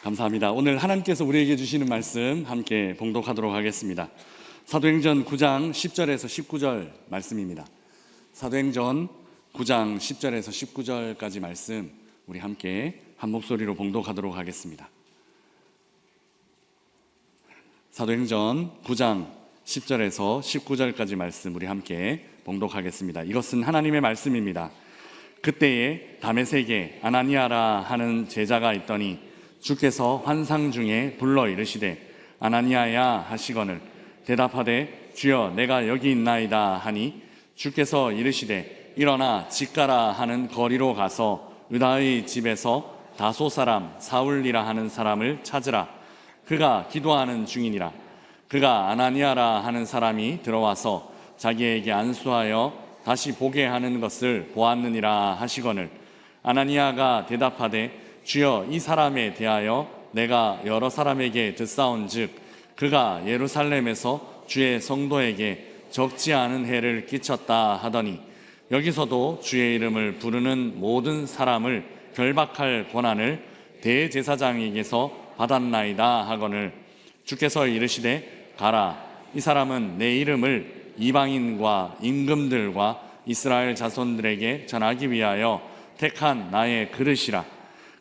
감사합니다. 오늘 하나님께서 우리에게 주시는 말씀 함께 봉독하도록 하겠습니다. 사도행전 9장 10절에서 19절 말씀입니다. 사도행전 9장 10절에서 19절까지 말씀 우리 함께 한 목소리로 봉독하도록 하겠습니다. 사도행전 9장 10절에서 19절까지 말씀 우리 함께 봉독하겠습니다. 이것은 하나님의 말씀입니다. 그때에 다메섹에 아나니아라 하는 제자가 있더니 주께서 환상 중에 불러 이르시되 아나니아야 하시거늘 대답하되 주여 내가 여기 있나이다 하니 주께서 이르시되 일어나 집 가라 하는 거리로 가서 유다의 집에서 다소 사람 사울이라 하는 사람을 찾으라. 그가 기도하는 중이니라. 그가 아나니아라 하는 사람이 들어와서 자기에게 안수하여 다시 보게 하는 것을 보았느니라 하시거늘 아나니아가 대답하되 주여 이 사람에 대하여 내가 여러 사람에게 듣사온즉 그가 예루살렘에서 주의 성도에게 적지 않은 해를 끼쳤다 하더니 여기서도 주의 이름을 부르는 모든 사람을 결박할 권한을 대제사장에게서 받았나이다 하거늘 주께서 이르시되 가라. 이 사람은 내 이름을 이방인과 임금들과 이스라엘 자손들에게 전하기 위하여 택한 나의 그릇이라.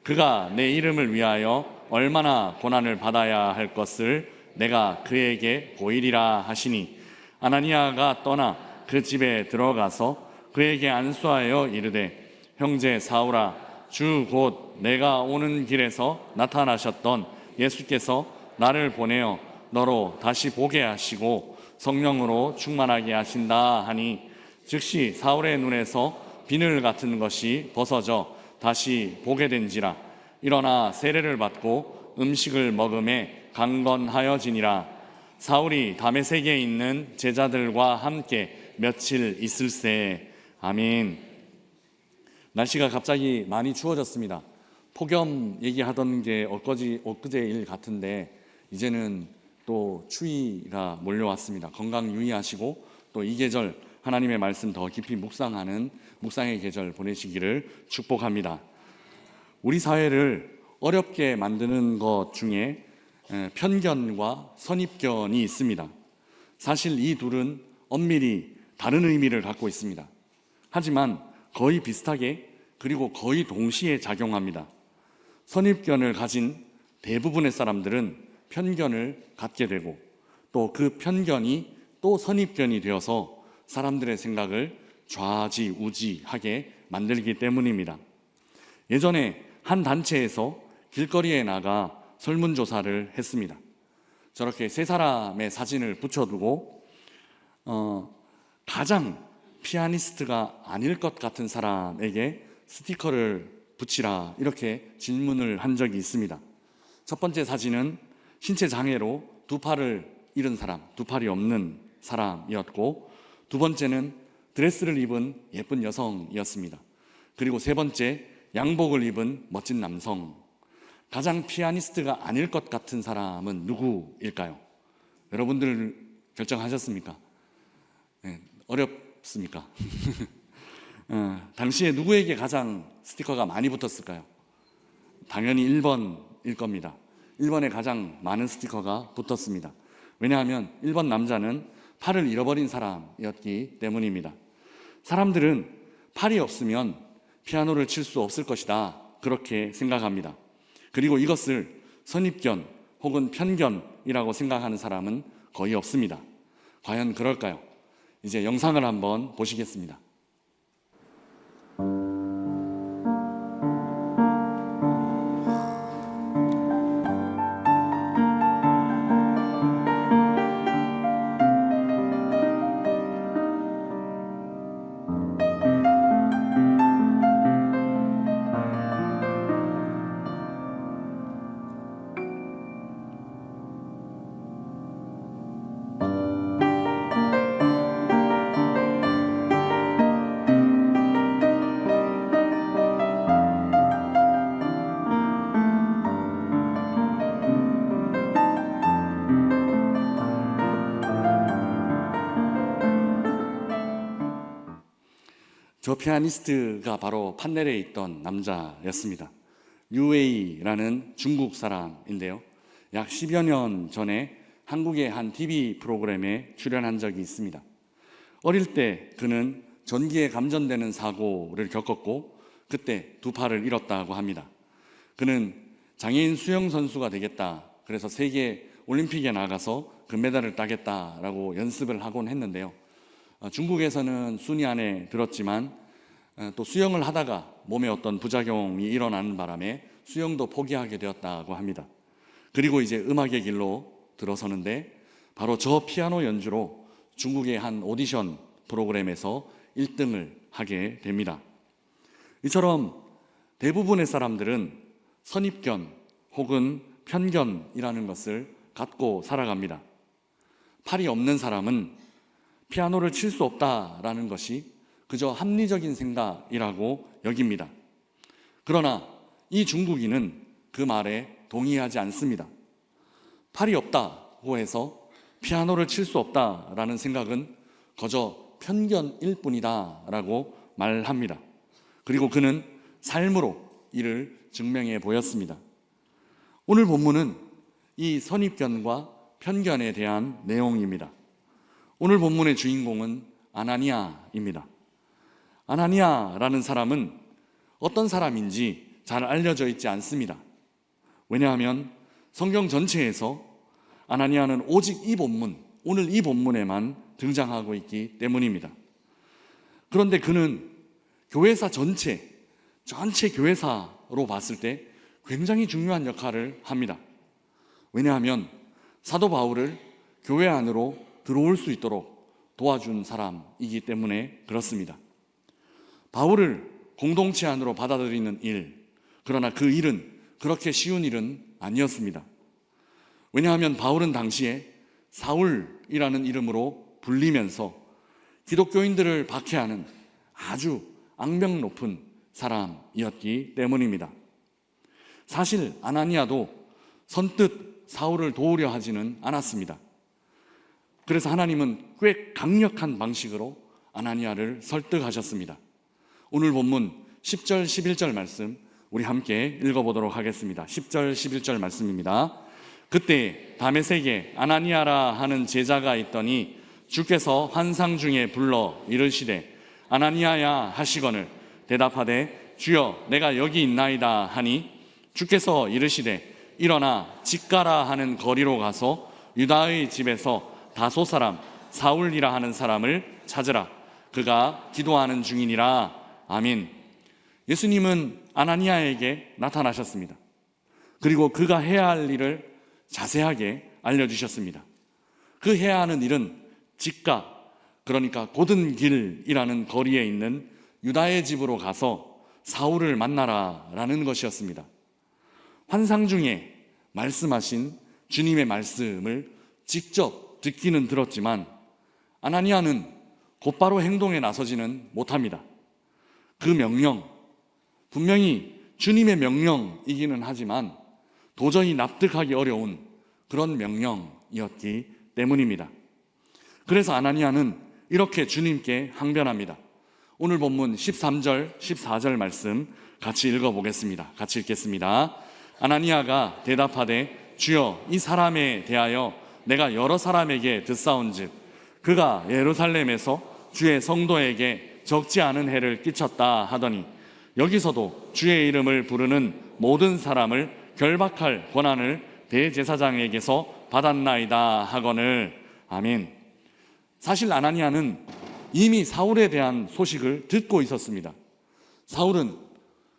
그가 내 이름을 위하여 얼마나 고난을 받아야 할 것을 내가 그에게 보이리라 하시니 아나니아가 떠나 그 집에 들어가서 그에게 안수하여 이르되 형제 사울아 주 곧 내가 오는 길에서 나타나셨던 예수께서 나를 보내어 너로 다시 보게 하시고 성령으로 충만하게 하신다 하니 즉시 사울의 눈에서 비늘 같은 것이 벗어져 다시 보게 된지라. 일어나 세례를 받고 음식을 먹음에 강건하여지니라. 사울이 다메섹에 있는 제자들과 함께 며칠 있을새. 아멘. 날씨가 갑자기 많이 추워졌습니다. 폭염 얘기하던 게 엊그제 일 같은데 이제는 또 추위가 몰려왔습니다. 건강 유의하시고 또 이 계절 하나님의 말씀 더 깊이 묵상하는 묵상의 계절 보내시기를 축복합니다. 우리 사회를 어렵게 만드는 것 중에 편견과 선입견이 있습니다. 사실 이 둘은 엄밀히 다른 의미를 갖고 있습니다. 하지만 거의 비슷하게 그리고 거의 동시에 작용합니다. 선입견을 가진 대부분의 사람들은 편견을 갖게 되고 또 그 편견이 또 선입견이 되어서 사람들의 생각을 좌지우지하게 만들기 때문입니다. 예전에 한 단체에서 길거리에 나가 설문조사를 했습니다. 저렇게 세 사람의 사진을 붙여두고 가장 피아니스트가 아닐 것 같은 사람에게 스티커를 붙이라 이렇게 질문을 한 적이 있습니다. 첫 번째 사진은 신체 장애로 두 팔을 잃은 사람, 두 팔이 없는 사람이었고 두 번째는 드레스를 입은 예쁜 여성이었습니다. 그리고 세 번째 양복을 입은 멋진 남성. 가장 피아니스트가 아닐 것 같은 사람은 누구일까요? 여러분들 결정하셨습니까? 네, 어렵습니까? 당시에 누구에게 가장 스티커가 많이 붙었을까요? 당연히 1번일 겁니다. 1번에 가장 많은 스티커가 붙었습니다. 왜냐하면 1번 남자는 팔을 잃어버린 사람이었기 때문입니다. 사람들은 팔이 없으면 피아노를 칠 수 없을 것이다 그렇게 생각합니다. 그리고 이것을 선입견 혹은 편견이라고 생각하는 사람은 거의 없습니다. 과연 그럴까요? 이제 영상을 한번 보시겠습니다. 저 피아니스트가 바로 판넬에 있던 남자였습니다. 류웨이라는 중국 사람인데요. 약 10여 년 전에 한국의 한 TV 프로그램에 출연한 적이 있습니다. 어릴 때 그는 전기에 감전되는 사고를 겪었고 그때 두 팔을 잃었다고 합니다. 그는 장애인 수영 선수가 되겠다, 그래서 세계 올림픽에 나가서 금메달을 따겠다라고 연습을 하곤 했는데요. 중국에서는 순위 안에 들었지만 또 수영을 하다가 몸에 어떤 부작용이 일어나는 바람에 수영도 포기하게 되었다고 합니다. 그리고 이제 음악의 길로 들어서는데 바로 저 피아노 연주로 중국의 한 오디션 프로그램에서 1등을 하게 됩니다. 이처럼 대부분의 사람들은 선입견 혹은 편견이라는 것을 갖고 살아갑니다. 팔이 없는 사람은 피아노를 칠 수 없다라는 것이 그저 합리적인 생각이라고 여깁니다. 그러나 이 중국인은 그 말에 동의하지 않습니다. 팔이 없다고 해서 피아노를 칠 수 없다라는 생각은 거저 편견일 뿐이다 라고 말합니다. 그리고 그는 삶으로 이를 증명해 보였습니다. 오늘 본문은 이 선입견과 편견에 대한 내용입니다. 오늘 본문의 주인공은 아나니아입니다. 아나니아라는 사람은 어떤 사람인지 잘 알려져 있지 않습니다. 왜냐하면 성경 전체에서 아나니아는 오직 이 본문, 오늘 이 본문에만 등장하고 있기 때문입니다. 그런데 그는 교회사 전체 교회사로 봤을 때 굉장히 중요한 역할을 합니다. 왜냐하면 사도 바울을 교회 안으로 들어올 수 있도록 도와준 사람이기 때문에 그렇습니다. 바울을 공동체 안으로 받아들이는 일, 그러나 그 일은 그렇게 쉬운 일은 아니었습니다. 왜냐하면 바울은 당시에 사울이라는 이름으로 불리면서 기독교인들을 박해하는 아주 악명 높은 사람이었기 때문입니다. 사실 아나니아도 선뜻 사울을 도우려 하지는 않았습니다. 그래서 하나님은 꽤 강력한 방식으로 아나니아를 설득하셨습니다. 오늘 본문 10절, 11절 말씀 우리 함께 읽어보도록 하겠습니다. 10절, 11절 말씀입니다. 그때 다메섹에 아나니아라 하는 제자가 있더니 주께서 환상 중에 불러 이르시되 아나니아야 하시거늘 대답하되 주여 내가 여기 있나이다 하니 주께서 이르시되 일어나 직가라 하는 거리로 가서 유다의 집에서 다소 사람 사울이라 하는 사람을 찾으라. 그가 기도하는 중이니라. 아멘. 예수님은 아나니아에게 나타나셨습니다. 그리고 그가 해야 할 일을 자세하게 알려주셨습니다. 그 해야 하는 일은 직가, 그러니까 곧은 길이라는 거리에 있는 유다의 집으로 가서 사울을 만나라라는 것이었습니다. 환상 중에 말씀하신 주님의 말씀을 직접 듣기는 들었지만 아나니아는 곧바로 행동에 나서지는 못합니다. 그 명령, 분명히 주님의 명령이기는 하지만 도저히 납득하기 어려운 그런 명령이었기 때문입니다. 그래서 아나니아는 이렇게 주님께 항변합니다. 오늘 본문 13절, 14절 말씀 같이 읽어보겠습니다. 같이 읽겠습니다. 아나니아가 대답하되 주여 이 사람에 대하여 내가 여러 사람에게 듣사온즉 그가 예루살렘에서 주의 성도에게 적지 않은 해를 끼쳤다 하더니 여기서도 주의 이름을 부르는 모든 사람을 결박할 권한을 대제사장에게서 받았나이다 하거늘. 아멘. 사실 아나니아는 이미 사울에 대한 소식을 듣고 있었습니다. 사울은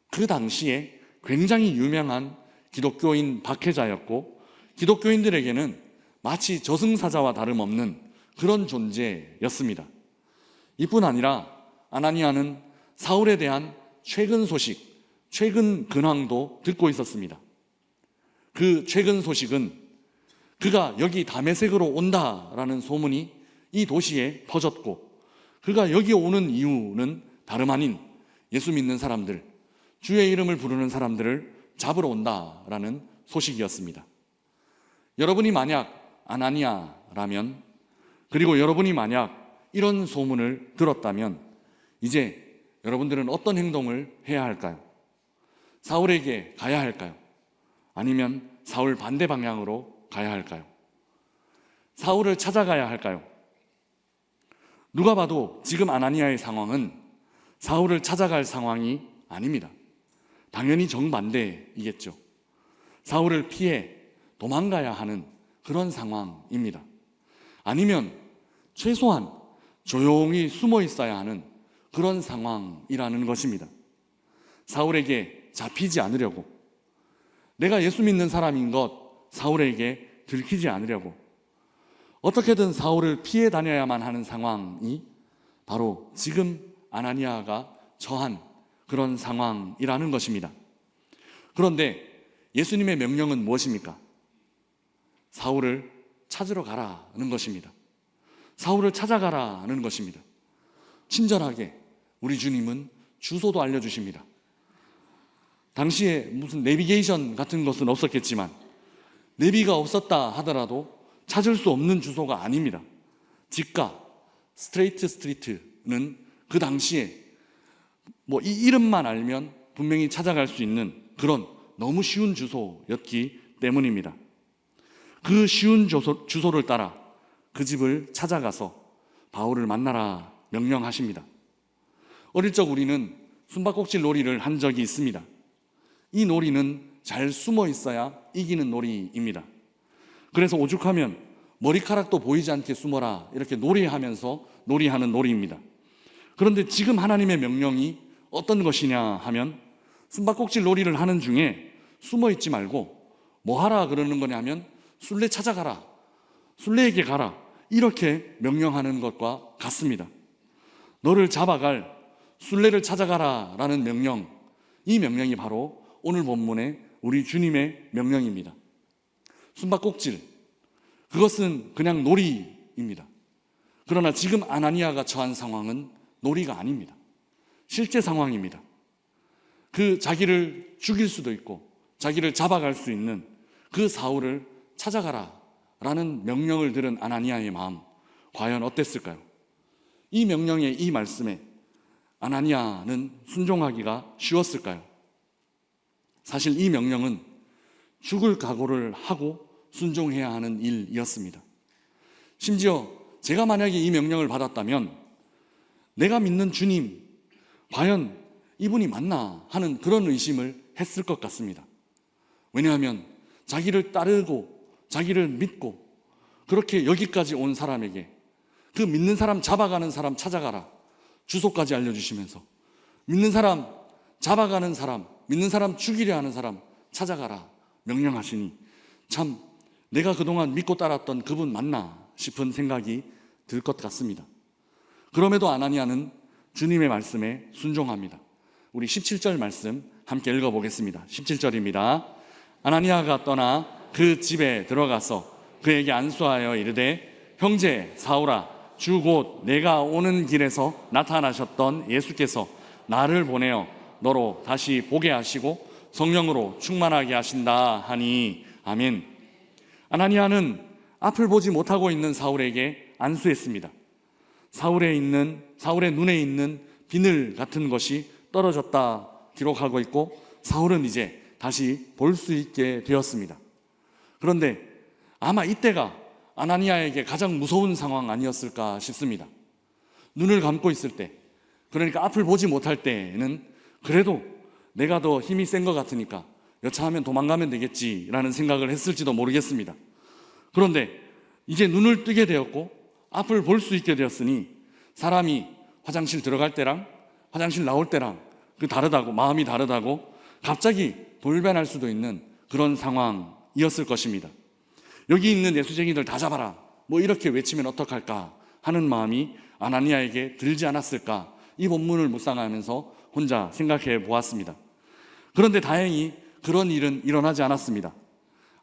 그 당시에 굉장히 유명한 기독교인 박해자였고 기독교인들에게는 마치 저승사자와 다름없는 그런 존재였습니다. 이뿐 아니라 아나니아는 사울에 대한 최근 소식, 최근 근황도 듣고 있었습니다. 그 최근 소식은 그가 여기 다메섹으로 온다라는 소문이 이 도시에 퍼졌고 그가 여기 오는 이유는 다름 아닌 예수 믿는 사람들, 주의 이름을 부르는 사람들을 잡으러 온다라는 소식이었습니다. 여러분이 만약 아나니아라면, 그리고 여러분이 만약 이런 소문을 들었다면 이제 여러분들은 어떤 행동을 해야 할까요? 사울에게 가야 할까요? 아니면 사울 반대 방향으로 가야 할까요? 사울을 찾아가야 할까요? 누가 봐도 지금 아나니아의 상황은 사울을 찾아갈 상황이 아닙니다. 당연히 정반대이겠죠. 사울을 피해 도망가야 하는 그런 상황입니다. 아니면 최소한 조용히 숨어 있어야 하는 그런 상황이라는 것입니다. 사울에게 잡히지 않으려고, 내가 예수 믿는 사람인 것 사울에게 들키지 않으려고 어떻게든 사울을 피해 다녀야만 하는 상황이 바로 지금 아나니아가 처한 그런 상황이라는 것입니다. 그런데 예수님의 명령은 무엇입니까? 사울을 찾으러 가라는 것입니다. 사울을 찾아가라는 것입니다. 친절하게 우리 주님은 주소도 알려주십니다. 당시에 무슨 내비게이션 같은 것은 없었겠지만 내비가 없었다 하더라도 찾을 수 없는 주소가 아닙니다. 직가 스트레이트 스트리트는 그 당시에 이 이름만 알면 분명히 찾아갈 수 있는 그런 너무 쉬운 주소였기 때문입니다. 그 쉬운 주소를 따라 그 집을 찾아가서 바울을 만나라 명령하십니다. 어릴 적 우리는 숨바꼭질 놀이를 한 적이 있습니다. 이 놀이는 잘 숨어 있어야 이기는 놀이입니다. 그래서 오죽하면 머리카락도 보이지 않게 숨어라 이렇게 놀이하면서 놀이하는 놀이입니다. 그런데 지금 하나님의 명령이 어떤 것이냐 하면 숨바꼭질 놀이를 하는 중에 숨어 있지 말고 뭐 하라 그러는 거냐면 술래 찾아가라, 술래에게 가라 이렇게 명령하는 것과 같습니다. 너를 잡아갈 술래를 찾아가라 라는 명령, 이 명령이 바로 오늘 본문의 우리 주님의 명령입니다. 숨바꼭질, 그것은 그냥 놀이입니다. 그러나 지금 아나니아가 처한 상황은 놀이가 아닙니다. 실제 상황입니다. 그 자기를 죽일 수도 있고 자기를 잡아갈 수 있는 그 사울을 찾아가라 라는 명령을 들은 아나니아의 마음, 과연 어땠을까요? 이 명령의 이 말씀에 아나니아는 순종하기가 쉬웠을까요? 사실 이 명령은 죽을 각오를 하고 순종해야 하는 일이었습니다. 심지어 제가 만약에 이 명령을 받았다면 내가 믿는 주님, 과연 이분이 맞나 하는 그런 의심을 했을 것 같습니다. 왜냐하면 자기를 따르고 자기를 믿고 그렇게 여기까지 온 사람에게 그 믿는 사람 잡아가는 사람 찾아가라 주소까지 알려주시면서 믿는 사람 잡아가는 사람, 믿는 사람 죽이려 하는 사람 찾아가라 명령하시니 참 내가 그동안 믿고 따랐던 그분 맞나 싶은 생각이 들 것 같습니다. 그럼에도 아나니아는 주님의 말씀에 순종합니다. 우리 17절 말씀 함께 읽어보겠습니다. 17절입니다. 아나니아가 떠나 그 집에 들어가서 그에게 안수하여 이르되 형제 사울아, 주 곧 내가 오는 길에서 나타나셨던 예수께서 나를 보내어 너로 다시 보게 하시고 성령으로 충만하게 하신다 하니 아멘. 아나니아는 앞을 보지 못하고 있는 사울에게 안수했습니다. 사울의 눈에 있는 비늘 같은 것이 떨어졌다 기록하고 있고 사울은 이제 다시 볼 수 있게 되었습니다. 그런데 아마 이때가 아나니아에게 가장 무서운 상황 아니었을까 싶습니다. 눈을 감고 있을 때, 그러니까 앞을 보지 못할 때는 그래도 내가 더 힘이 센 것 같으니까 여차하면 도망가면 되겠지라는 생각을 했을지도 모르겠습니다. 그런데 이제 눈을 뜨게 되었고 앞을 볼 수 있게 되었으니 사람이 화장실 들어갈 때랑 화장실 나올 때랑 다르다고, 마음이 다르다고 갑자기 돌변할 수도 있는 그런 상황이었을 것입니다. 여기 있는 예수쟁이들 다 잡아라 이렇게 외치면 어떡할까 하는 마음이 아나니아에게 들지 않았을까, 이 본문을 묵상하면서 혼자 생각해 보았습니다. 그런데 다행히 그런 일은 일어나지 않았습니다.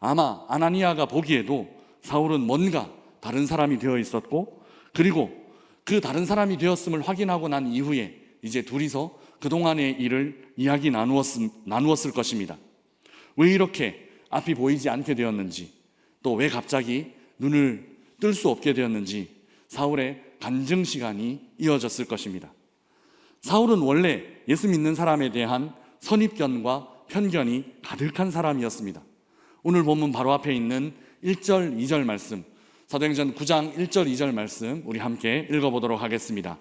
아마 아나니아가 보기에도 사울은 뭔가 다른 사람이 되어 있었고, 그리고 그 다른 사람이 되었음을 확인하고 난 이후에 이제 둘이서 그동안의 일을 이야기 나누었을 것입니다. 왜 이렇게 앞이 보이지 않게 되었는지, 또 왜 갑자기 눈을 뜰 수 없게 되었는지 사울의 간증 시간이 이어졌을 것입니다. 사울은 원래 예수 믿는 사람에 대한 선입견과 편견이 가득한 사람이었습니다. 오늘 본문 바로 앞에 있는 1절, 2절 말씀, 사도행전 9장 1절, 2절 말씀 우리 함께 읽어보도록 하겠습니다.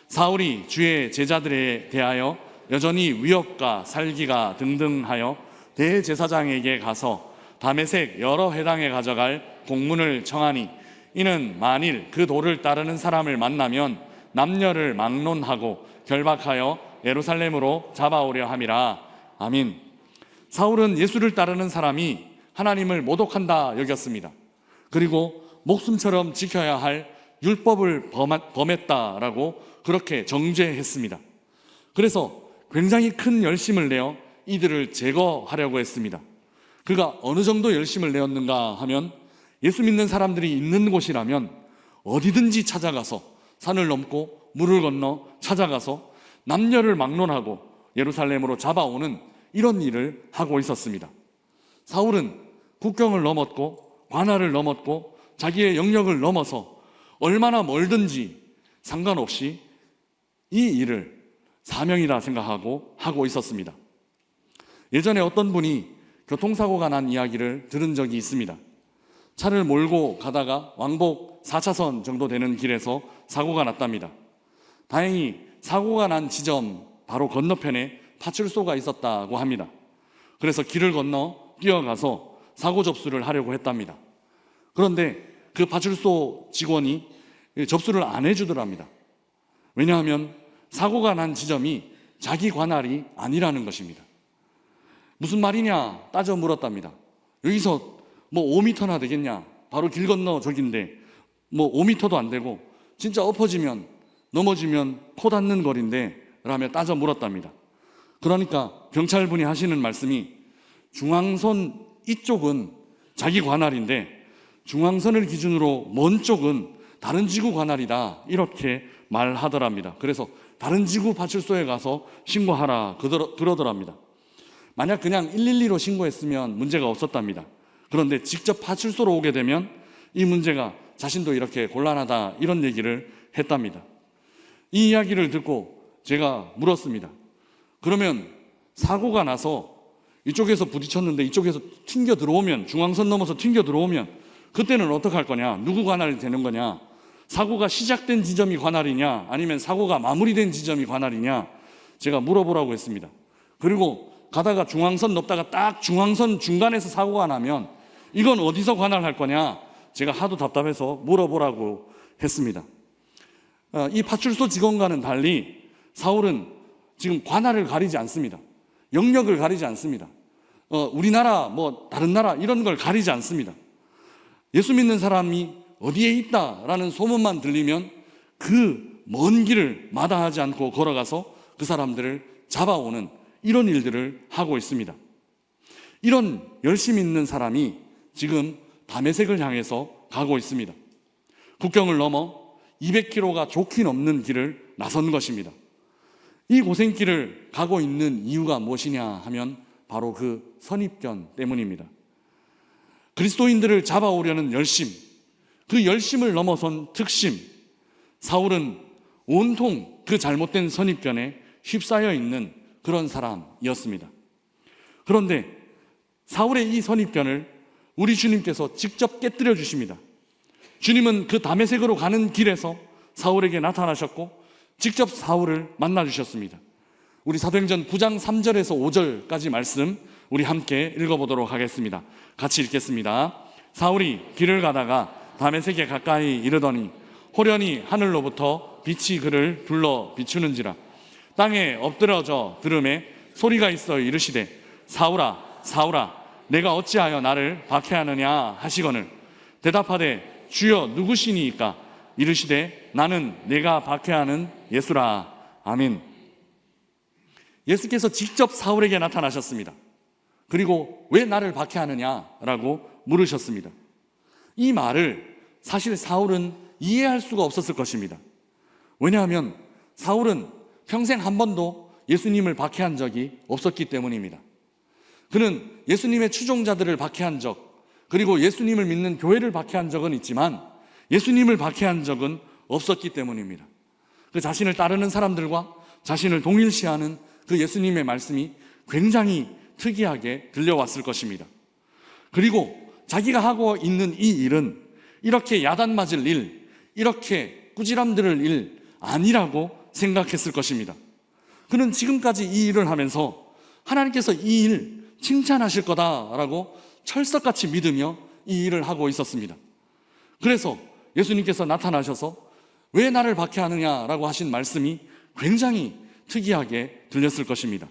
사울이 주의 제자들에 대하여 여전히 위협과 살기가 등등하여 대제사장에게 가서 다메섹 여러 회당에 가져갈 공문을 청하니, 이는 만일 그 도를 따르는 사람을 만나면 남녀를 막론하고 결박하여 예루살렘으로 잡아오려 함이라. 아민. 사울은 예수를 따르는 사람이 하나님을 모독한다 여겼습니다. 그리고 목숨처럼 지켜야 할 율법을 범했다라고 그렇게 정죄했습니다. 그래서 굉장히 큰 열심을 내어 이들을 제거하려고 했습니다. 그가 어느 정도 열심을 내었는가 하면, 예수 믿는 사람들이 있는 곳이라면 어디든지 찾아가서, 산을 넘고 물을 건너 찾아가서 남녀를 막론하고 예루살렘으로 잡아오는 이런 일을 하고 있었습니다. 사울은 국경을 넘었고 관할을 넘었고 자기의 영역을 넘어서 얼마나 멀든지 상관없이 이 일을 사명이라 생각하고 하고 있었습니다. 예전에 어떤 분이 교통사고가 난 이야기를 들은 적이 있습니다. 차를 몰고 가다가 왕복 4차선 정도 되는 길에서 사고가 났답니다. 다행히 사고가 난 지점 바로 건너편에 파출소가 있었다고 합니다. 그래서 길을 건너 뛰어가서 사고 접수를 하려고 했답니다. 그런데 그 파출소 직원이 접수를 안 해주더랍니다. 왜냐하면 사고가 난 지점이 자기 관할이 아니라는 것입니다. 무슨 말이냐 따져 물었답니다. 여기서 뭐 5m나 되겠냐, 바로 길 건너 저긴데 뭐 5m도 안 되고 진짜 엎어지면 넘어지면 코 닿는 거리인데 라며 따져 물었답니다. 그러니까 경찰분이 하시는 말씀이, 중앙선 이쪽은 자기 관할인데 중앙선을 기준으로 먼 쪽은 다른 지구 관할이다, 이렇게 말하더랍니다. 그래서 다른 지구 파출소에 가서 신고하라 그러더랍니다. 만약 그냥 112로 신고했으면 문제가 없었답니다. 그런데 직접 파출소로 오게 되면 이 문제가 자신도 이렇게 곤란하다, 이런 얘기를 했답니다. 이 이야기를 듣고 제가 물었습니다. 그러면 사고가 나서 이쪽에서 부딪혔는데 이쪽에서 튕겨 들어오면, 중앙선 넘어서 튕겨 들어오면 그때는 어떻게 할 거냐, 누구 관할이 되는 거냐, 사고가 시작된 지점이 관할이냐 아니면 사고가 마무리된 지점이 관할이냐, 제가 물어보라고 했습니다. 그리고 가다가 중앙선 넘다가 딱 중앙선 중간에서 사고가 나면 이건 어디서 관할할 거냐, 제가 하도 답답해서 물어보라고 했습니다. 이 파출소 직원과는 달리 사울은 지금 관할을 가리지 않습니다. 영역을 가리지 않습니다. 우리나라 뭐 다른 나라 이런 걸 가리지 않습니다. 예수 믿는 사람이 어디에 있다라는 소문만 들리면 그 먼 길을 마다하지 않고 걸어가서 그 사람들을 잡아오는 이런 일들을 하고 있습니다. 이런 열심 있는 사람이 지금 다메섹을 향해서 가고 있습니다. 국경을 넘어 200km가 좋게 넘는 길을 나선 것입니다. 이 고생길을 가고 있는 이유가 무엇이냐 하면 바로 그 선입견 때문입니다. 그리스도인들을 잡아오려는 열심, 그 열심을 넘어선 특심, 사울은 온통 그 잘못된 선입견에 휩싸여 있는 그런 사람이었습니다. 그런데 사울의 이 선입견을 우리 주님께서 직접 깨뜨려 주십니다. 주님은 그 다메섹으로 가는 길에서 사울에게 나타나셨고 직접 사울을 만나 주셨습니다. 우리 사도행전 9장 3절에서 5절까지 말씀 우리 함께 읽어보도록 하겠습니다. 같이 읽겠습니다. 사울이 길을 가다가 다메섹에 가까이 이르더니 호련히 하늘로부터 빛이 그를 둘러 비추는지라. 땅에 엎드러져 들음에 소리가 있어 이르시되 사울아 사울아 내가 어찌하여 나를 박해하느냐 하시거늘 대답하되 주여 누구시니이까? 이르시되 나는 내가 박해하는 예수라. 아멘. 예수께서 직접 사울에게 나타나셨습니다. 그리고 왜 나를 박해하느냐라고 물으셨습니다. 이 말을 사실 사울은 이해할 수가 없었을 것입니다. 왜냐하면 사울은 평생 한 번도 예수님을 박해한 적이 없었기 때문입니다. 그는 예수님의 추종자들을 박해한 적, 그리고 예수님을 믿는 교회를 박해한 적은 있지만 예수님을 박해한 적은 없었기 때문입니다. 그 자신을 따르는 사람들과 자신을 동일시하는 그 예수님의 말씀이 굉장히 특이하게 들려왔을 것입니다. 그리고 자기가 하고 있는 이 일은 이렇게 야단 맞을 일, 이렇게 꾸지람 들을 일 아니라고 생각했을 것입니다. 그는 지금까지 이 일을 하면서 하나님께서 이 일 칭찬하실 거다라고 철석같이 믿으며 이 일을 하고 있었습니다. 그래서 예수님께서 나타나셔서 왜 나를 박해하느냐라고 하신 말씀이 굉장히 특이하게 들렸을 것입니다.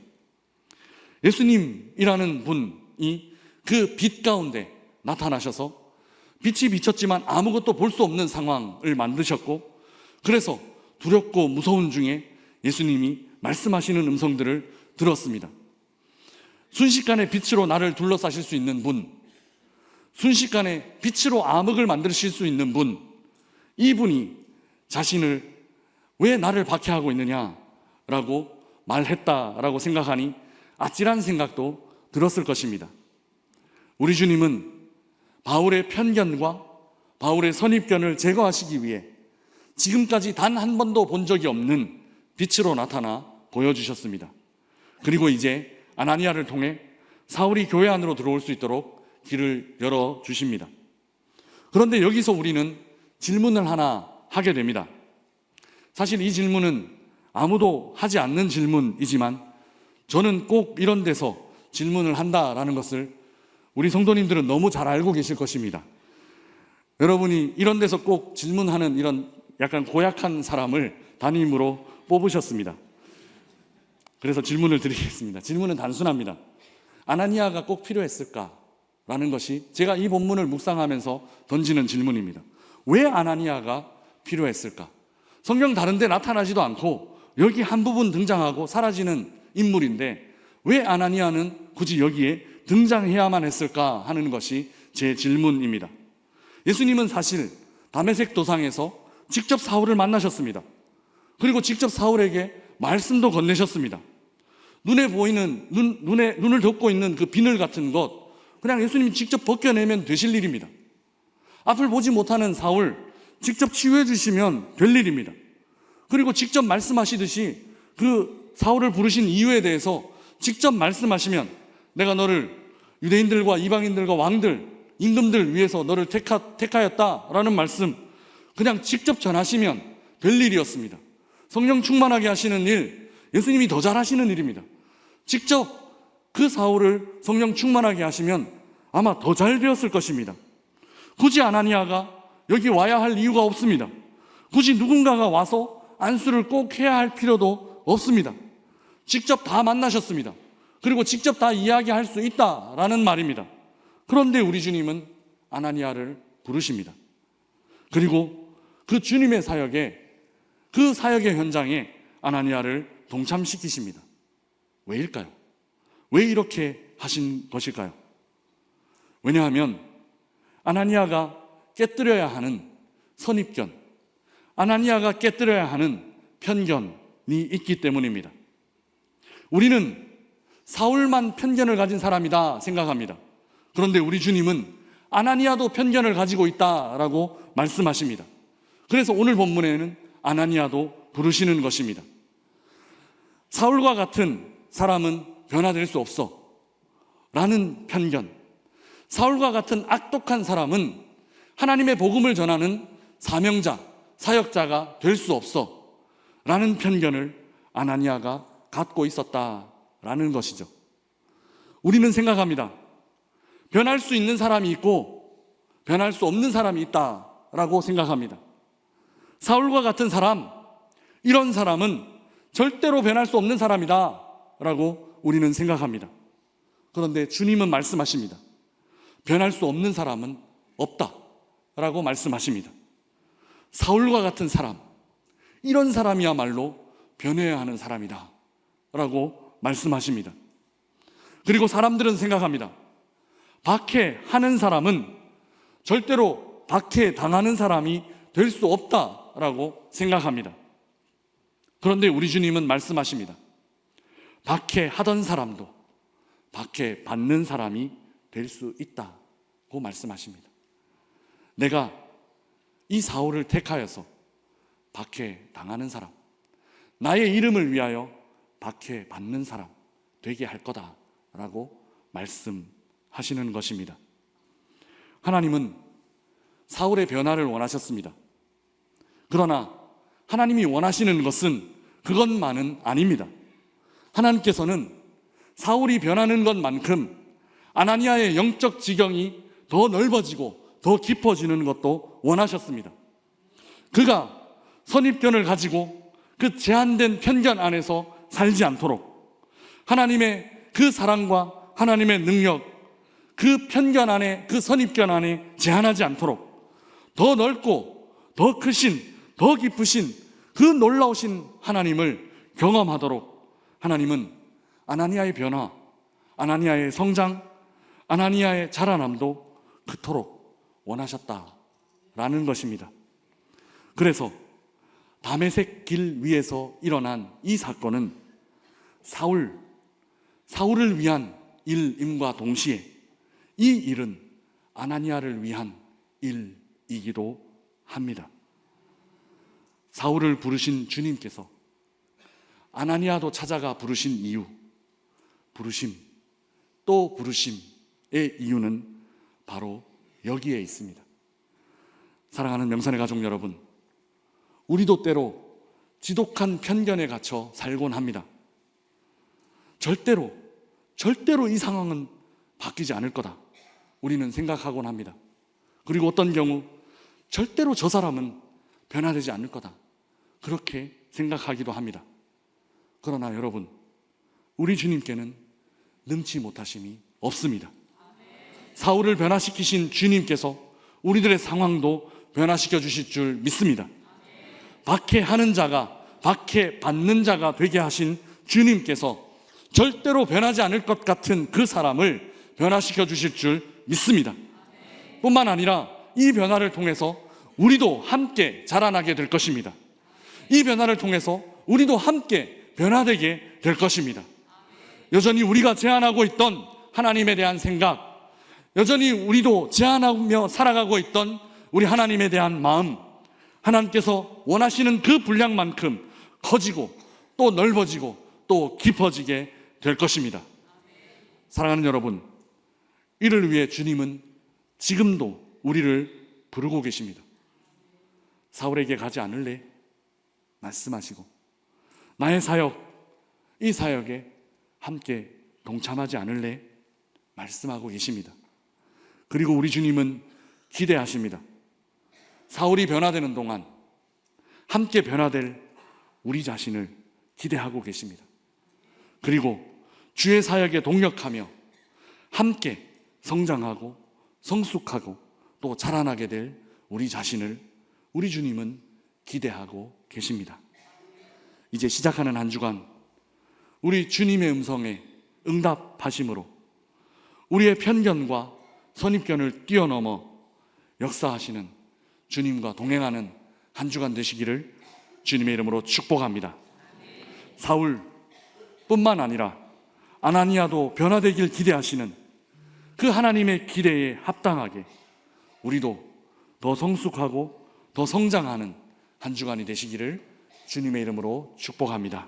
예수님이라는 분이 그 빛 가운데 나타나셔서 빛이 비쳤지만 아무것도 볼 수 없는 상황을 만드셨고, 그래서 두렵고 무서운 중에 예수님이 말씀하시는 음성들을 들었습니다. 순식간에 빛으로 나를 둘러싸실 수 있는 분, 순식간에 빛으로 암흑을 만드실 수 있는 분, 이분이 자신을 왜 나를 박해하고 있느냐라고 말했다라고 생각하니 아찔한 생각도 들었을 것입니다. 우리 주님은 바울의 편견과 바울의 선입견을 제거하시기 위해 지금까지 단 한 번도 본 적이 없는 빛으로 나타나 보여주셨습니다. 그리고 이제 아나니아를 통해 사울이 교회 안으로 들어올 수 있도록 길을 열어주십니다. 그런데 여기서 우리는 질문을 하나 하게 됩니다. 사실 이 질문은 아무도 하지 않는 질문이지만 저는 꼭 이런 데서 질문을 한다라는 것을 우리 성도님들은 너무 잘 알고 계실 것입니다. 여러분이 이런 데서 꼭 질문하는 이런 약간 고약한 사람을 담임으로 뽑으셨습니다. 그래서 질문을 드리겠습니다. 질문은 단순합니다. 아나니아가 꼭 필요했을까라는 것이 제가 이 본문을 묵상하면서 던지는 질문입니다. 왜 아나니아가 필요했을까? 성경 다른 데 나타나지도 않고 여기 한 부분 등장하고 사라지는 인물인데 왜 아나니아는 굳이 여기에 등장해야만 했을까 하는 것이 제 질문입니다. 예수님은 사실 다메섹 도상에서 직접 사울을 만나셨습니다. 그리고 직접 사울에게 말씀도 건네셨습니다. 눈에 보이는 눈을 덮고 있는 그 비늘 같은 것 그냥 예수님이 직접 벗겨내면 되실 일입니다. 앞을 보지 못하는 사울 직접 치유해 주시면 될 일입니다. 그리고 직접 말씀하시듯이 그 사울을 부르신 이유에 대해서 직접 말씀하시면 내가 너를 유대인들과 이방인들과 왕들, 임금들 위해서 너를 택하였다라는 말씀 그냥 직접 전하시면 될 일이었습니다. 성령 충만하게 하시는 일, 예수님이 더 잘하시는 일입니다. 직접 그 사울을 성령 충만하게 하시면 아마 더 잘 되었을 것입니다. 굳이 아나니아가 여기 와야 할 이유가 없습니다. 굳이 누군가가 와서 안수를 꼭 해야 할 필요도 없습니다. 직접 다 만나셨습니다. 그리고 직접 다 이야기할 수 있다라는 말입니다. 그런데 우리 주님은 아나니아를 부르십니다. 그리고 그 주님의 사역에, 그 사역의 현장에 아나니아를 동참시키십니다. 왜일까요? 왜 이렇게 하신 것일까요? 왜냐하면 아나니아가 깨뜨려야 하는 선입견, 아나니아가 깨뜨려야 하는 편견이 있기 때문입니다. 우리는 사울만 편견을 가진 사람이다 생각합니다. 그런데 우리 주님은 아나니아도 편견을 가지고 있다라고 말씀하십니다. 그래서 오늘 본문에는 아나니아도 부르시는 것입니다. 사울과 같은 사람은 변화될 수 없어 라는 편견, 사울과 같은 악독한 사람은 하나님의 복음을 전하는 사명자, 사역자가 될 수 없어 라는 편견을 아나니아가 갖고 있었다라는 것이죠. 우리는 생각합니다. 변할 수 있는 사람이 있고 변할 수 없는 사람이 있다라고 생각합니다. 사울과 같은 사람, 이런 사람은 절대로 변할 수 없는 사람이다 라고 우리는 생각합니다. 그런데 주님은 말씀하십니다. 변할 수 없는 사람은 없다 라고 말씀하십니다. 사울과 같은 사람, 이런 사람이야말로 변해야 하는 사람이다 라고 말씀하십니다. 그리고 사람들은 생각합니다. 박해하는 사람은 절대로 박해당하는 사람이 될 수 없다라고 생각합니다. 그런데 우리 주님은 말씀하십니다. 박해하던 사람도 박해받는 사람이 될 수 있다고 말씀하십니다. 내가 이 사울을 택하여서 박해당하는 사람, 나의 이름을 위하여 박해받는 사람 되게 할 거다라고 말씀하시는 것입니다. 하나님은 사울의 변화를 원하셨습니다. 그러나 하나님이 원하시는 것은 그것만은 아닙니다. 하나님께서는 사울이 변하는 것만큼 아나니아의 영적 지경이 더 넓어지고 더 깊어지는 것도 원하셨습니다. 그가 선입견을 가지고 그 제한된 편견 안에서 살지 않도록 하나님의 그 사랑과 하나님의 능력, 그 편견 안에, 그 선입견 안에 제한하지 않도록 더 넓고 더 크신, 더 깊으신 그 놀라우신 하나님을 경험하도록 하나님은 아나니아의 변화, 아나니아의 성장, 아나니아의 자라남도 그토록 원하셨다라는 것입니다. 그래서 다메섹 길 위에서 일어난 이 사건은 사울을 위한 일임과 동시에 이 일은 아나니아를 위한 일이기도 합니다. 사울을 부르신 주님께서 아나니아도 찾아가 부르신 이유, 부르심, 또 부르심의 이유는 바로 여기에 있습니다. 사랑하는 명산의 가족 여러분, 우리도 때로 지독한 편견에 갇혀 살곤 합니다. 절대로 이 상황은 바뀌지 않을 거다, 우리는 생각하곤 합니다. 그리고 어떤 경우 절대로 저 사람은 변화되지 않을 거다, 그렇게 생각하기도 합니다. 그러나 여러분, 우리 주님께는 능치 못하심이 없습니다. 사울을 변화시키신 주님께서 우리들의 상황도 변화시켜 주실 줄 믿습니다. 박해하는 자가 박해받는 자가 되게 하신 주님께서 절대로 변하지 않을 것 같은 그 사람을 변화시켜 주실 줄 믿습니다. 뿐만 아니라 이 변화를 통해서 우리도 함께 자라나게 될 것입니다. 이 변화를 통해서 우리도 함께 변화되게 될 것입니다. 여전히 우리가 제안하고 있던 하나님에 대한 생각, 여전히 우리도 제안하며 살아가고 있던 우리 하나님에 대한 마음, 하나님께서 원하시는 그 분량만큼 커지고 또 넓어지고 또 깊어지게 될 것입니다. 사랑하는 여러분, 이를 위해 주님은 지금도 우리를 부르고 계십니다. 사울에게 가지 않을래? 말씀하시고, 나의 사역, 이 사역에 함께 동참하지 않을래? 말씀하고 계십니다. 그리고 우리 주님은 기대하십니다. 사울이 변화되는 동안 함께 변화될 우리 자신을 기대하고 계십니다. 그리고 주의 사역에 동력하며 함께 성장하고 성숙하고 또 자라나게 될 우리 자신을 우리 주님은 기대하고 계십니다. 이제 시작하는 한 주간 우리 주님의 음성에 응답하심으로 우리의 편견과 선입견을 뛰어넘어 역사하시는 주님과 동행하는 한 주간 되시기를 주님의 이름으로 축복합니다. 사울뿐만 아니라 아나니아도 변화되길 기대하시는 그 하나님의 기대에 합당하게 우리도 더 성숙하고 더 성장하는 한 주간이 되시기를 주님의 이름으로 축복합니다.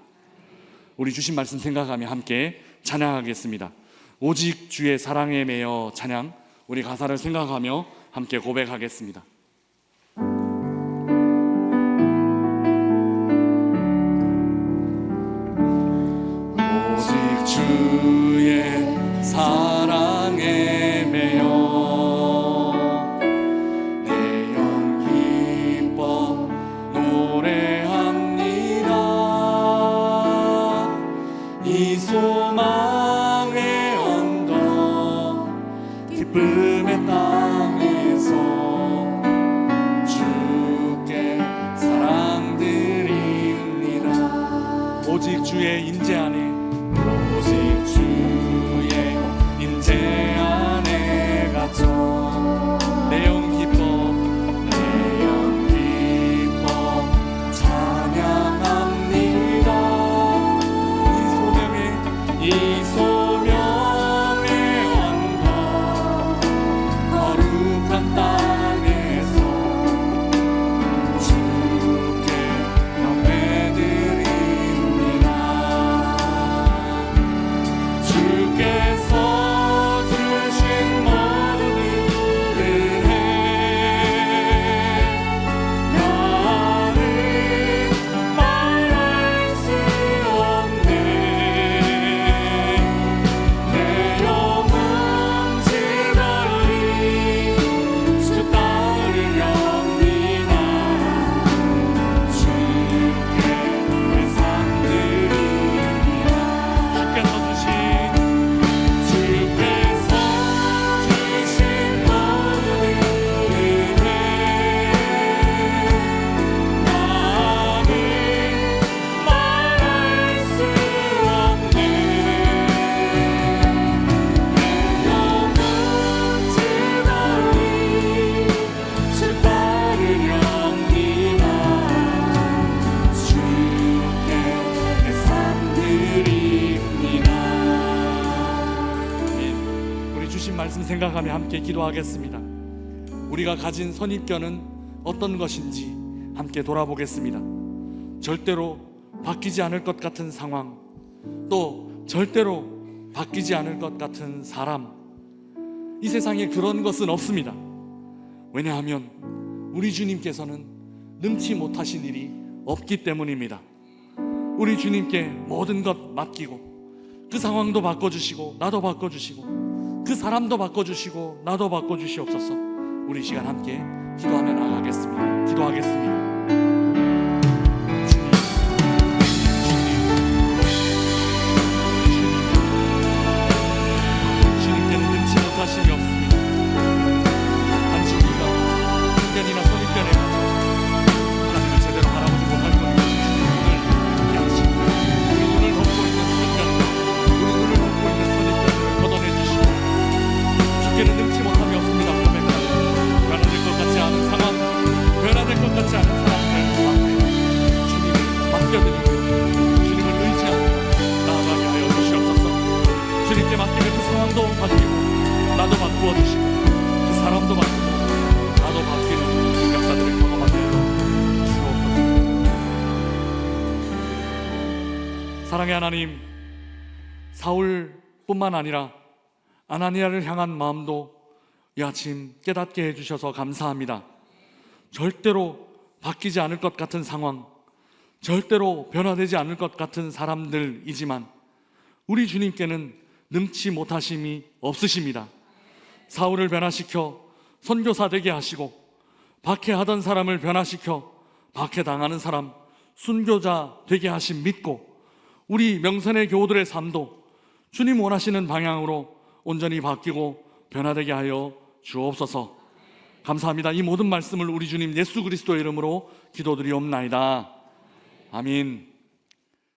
우리 주신 말씀 생각하며 함께 찬양하겠습니다. 오직 주의 사랑에 매여 찬양, 우리 가사를 생각하며 함께 고백하겠습니다. 오직 주의 사랑에 매여 내 영 기뻐 노래합니다. 이 소망의 언덕 기쁨의 땅에서 주께 사랑드립니다. 오직 주의 인재 안에, 오직 주의 인재 안에 갇혀 내 영 기뻐 찬양합니다. 이 소명의 언덕 거룩한 땅에서 주께 경배드립니다. 주신 말씀 생각하며 함께 기도하겠습니다. 우리가 가진 선입견은 어떤 것인지 함께 돌아보겠습니다. 절대로 바뀌지 않을 것 같은 상황, 또 절대로 바뀌지 않을 것 같은 사람, 이 세상에 그런 것은 없습니다. 왜냐하면 우리 주님께서는 능치 못하신 일이 없기 때문입니다. 우리 주님께 모든 것 맡기고 그 상황도 바꿔주시고 나도 바꿔주시고 그 사람도 바꿔주시고 나도 바꿔주시옵소서. 우리 이 시간 함께 기도하며 나아가겠습니다. 기도하겠습니다. 주님께는 능치 못하심이 없습니다. 단지 우리가 편견이나 선입견에 맞춰서 하나님을 제대로 바라보지 못할 뿐이지 주님의 눈을 피하시고 우리 눈을 덮고 있는 편견, 우리 눈을 덮고 있는 선입견을 걷어내주시고 주께는 능치 못함이 없습니다. 고백하고 변화될 것 같지 않은 상황, 변화될 것 같지 않은 사람들 앞에 주님을 맡겨드리고 주님을 의지하고 나아가게 하여 주시옵소서. 주님께 맡기면 그 상황도 바뀌고 나도 바꾸어 주시고 그 사람도 바뀌고 나도 바뀌는 역사들을 경험하게 하여 주옵소서. 사랑의 하나님, 사울뿐만 아니라 아나니아를 향한 마음도 이 아침 깨닫게 해주셔서 감사합니다. 절대로 바뀌지 않을 것 같은 상황, 절대로 변화되지 않을 것 같은 사람들이지만 우리 주님께는 능치 못하심이 없으십니다. 사울을 변화시켜 선교사 되게 하시고 박해하던 사람을 변화시켜 박해당하는 사람, 순교자 되게 하심 믿고 우리 명선의 교우들의 삶도 주님 원하시는 방향으로 온전히 바뀌고 변화되게 하여 주옵소서. 감사합니다. 이 모든 말씀을 우리 주님 예수 그리스도의 이름으로 기도드리옵나이다. 아멘.